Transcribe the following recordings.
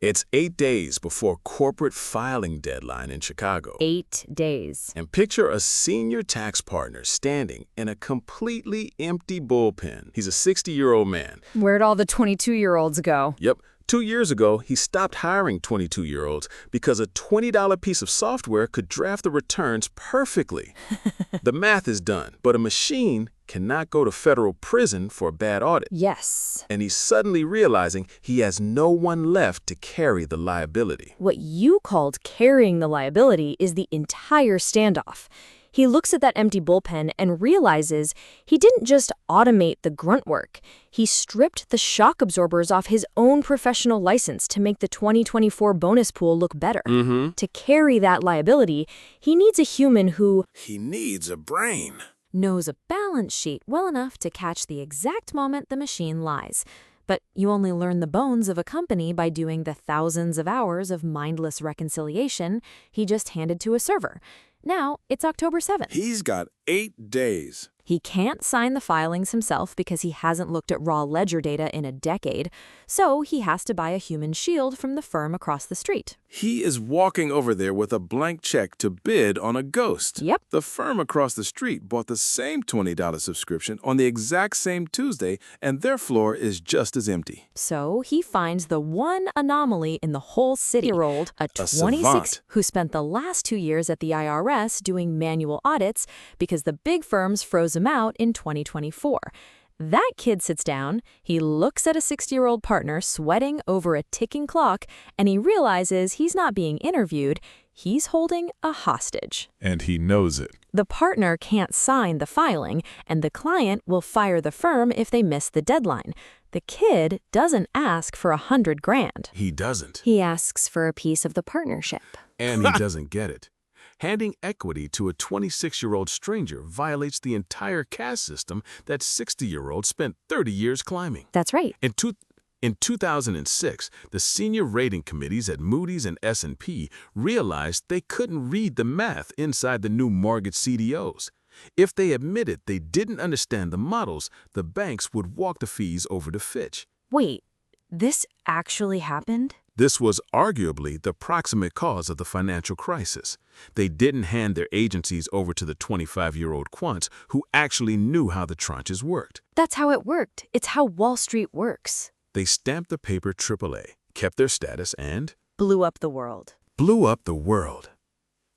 It's 8 days before corporate filing deadline in Chicago. 8 days. And picture a senior tax partner standing in a completely empty bullpen. He's a 60-year-old man. Where'd all the 22-year-olds go? Yep. 2 years ago, he stopped hiring 22-year-olds because a $20 piece of software could draft the returns perfectly. The math is done, but a machine cannot go to federal prison for a bad audit. Yes. And he's suddenly realizing he has no one left to carry the liability. What you called carrying the liability is the entire standoff. He looks at that empty bullpen and realizes he didn't just automate the grunt work. He stripped the shock absorbers off his own professional license to make the 2024 bonus pool look better. To carry that liability, he needs a human who He needs a brain. knows a balance sheet well enough to catch the exact moment the machine lies. But you only learn the bones of a company by doing the thousands of hours of mindless reconciliation he just handed to a server. Now, it's October 7th. He's got 8 days. He can't sign the filings himself because he hasn't looked at raw ledger data in a decade, so he has to buy a human shield from the firm across the street. He is walking over there with a blank check to bid on a ghost. Yep. The firm across the street bought the same $20 subscription on the exact same Tuesday, and their floor is just as empty. So he finds the one anomaly in the whole city, a savant. 26 who spent the last 2 years at the IRS doing manual audits because the big firms froze him out in 2024. That kid sits down, he looks at a 60-year-old partner sweating over a ticking clock, and he realizes he's not being interviewed, he's holding a hostage. And he knows it. The partner can't sign the filing, and the client will fire the firm if they miss the deadline. The kid doesn't ask for $100,000. He doesn't. He asks for a piece of the partnership. And he doesn't get it. Handing equity to a 26-year-old stranger violates the entire caste system that 60-year-old spent 30 years climbing. That's right. In 2006, the senior rating committees at Moody's and S&P realized they couldn't read the math inside the new mortgage CDOs. If they admitted they didn't understand the models, the banks would walk the fees over to Fitch. Wait, this actually happened? This was arguably the proximate cause of the financial crisis. They didn't hand their agencies over to the 25-year-old quants who actually knew how the tranches worked. That's how it worked. It's how Wall Street works. They stamped the paper AAA, kept their status, and Blew up the world. blew up the world.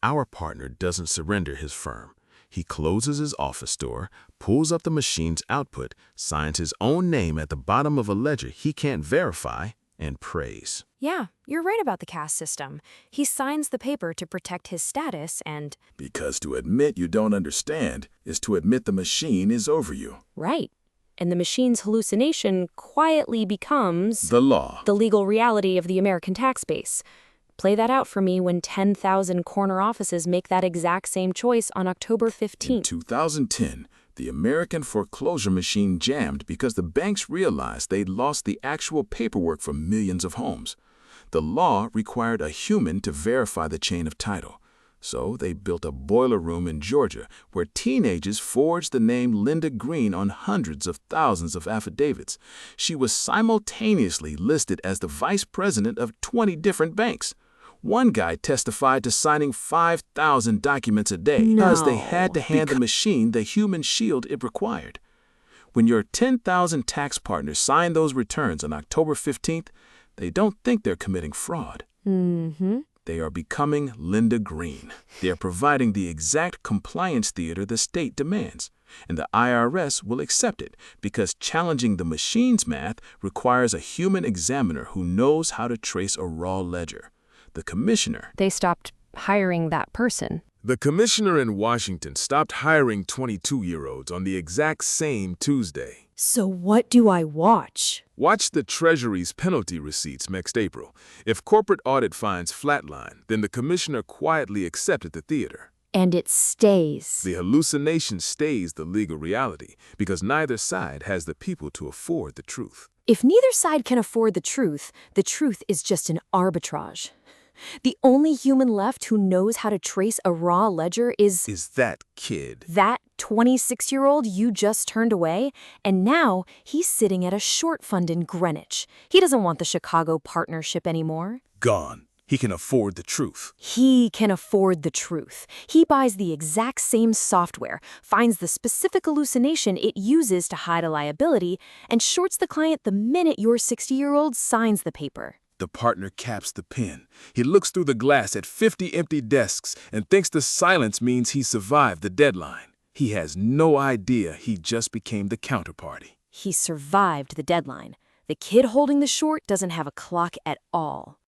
Our partner doesn't surrender his firm. He closes his office door, pulls up the machine's output, signs his own name at the bottom of a ledger he can't verify, and prays. Yeah, you're right about the caste system. He signs the paper to protect his status and... Because to admit you don't understand is to admit the machine is over you. Right. And the machine's hallucination quietly becomes... The law. the legal reality of the American tax base. Play that out for me when 10,000 corner offices make that exact same choice on October 15th. In 2010, the American foreclosure machine jammed because the banks realized they'd lost the actual paperwork for millions of homes. The law required a human to verify the chain of title. So they built a boiler room in Georgia where teenagers forged the name Linda Green on hundreds of thousands of affidavits. She was simultaneously listed as the vice president of 20 different banks. One guy testified to signing 5,000 documents a day because they had to hand the machine the human shield it required. When your 10,000 tax partners sign those returns on October 15th, they don't think they're committing fraud. They are becoming Linda Green. They are providing the exact compliance theater the state demands. And the IRS will accept it because challenging the machine's math requires a human examiner who knows how to trace a raw ledger. The commissioner. They stopped hiring that person. The commissioner in Washington stopped hiring 22-year-olds on the exact same Tuesday. So what do I watch? Watch the Treasury's penalty receipts next April. If corporate audit finds flatline, then the commissioner quietly accepted the theater. And it stays. The hallucination stays the legal reality because neither side has the people to afford the truth. If neither side can afford the truth is just an arbitrage. The only human left who knows how to trace a raw ledger is that kid. that 26-year-old you just turned away, and now he's sitting at a short fund in Greenwich. He doesn't want the Chicago partnership anymore. Gone. He can afford the truth. He can afford the truth. He buys the exact same software, finds the specific hallucination it uses to hide a liability, and shorts the client the minute your 60-year-old signs the paper. The partner caps the pen. He looks through the glass at 50 empty desks and thinks the silence means he survived the deadline. He has no idea he just became the counterparty. He survived the deadline. The kid holding the short doesn't have a clock at all.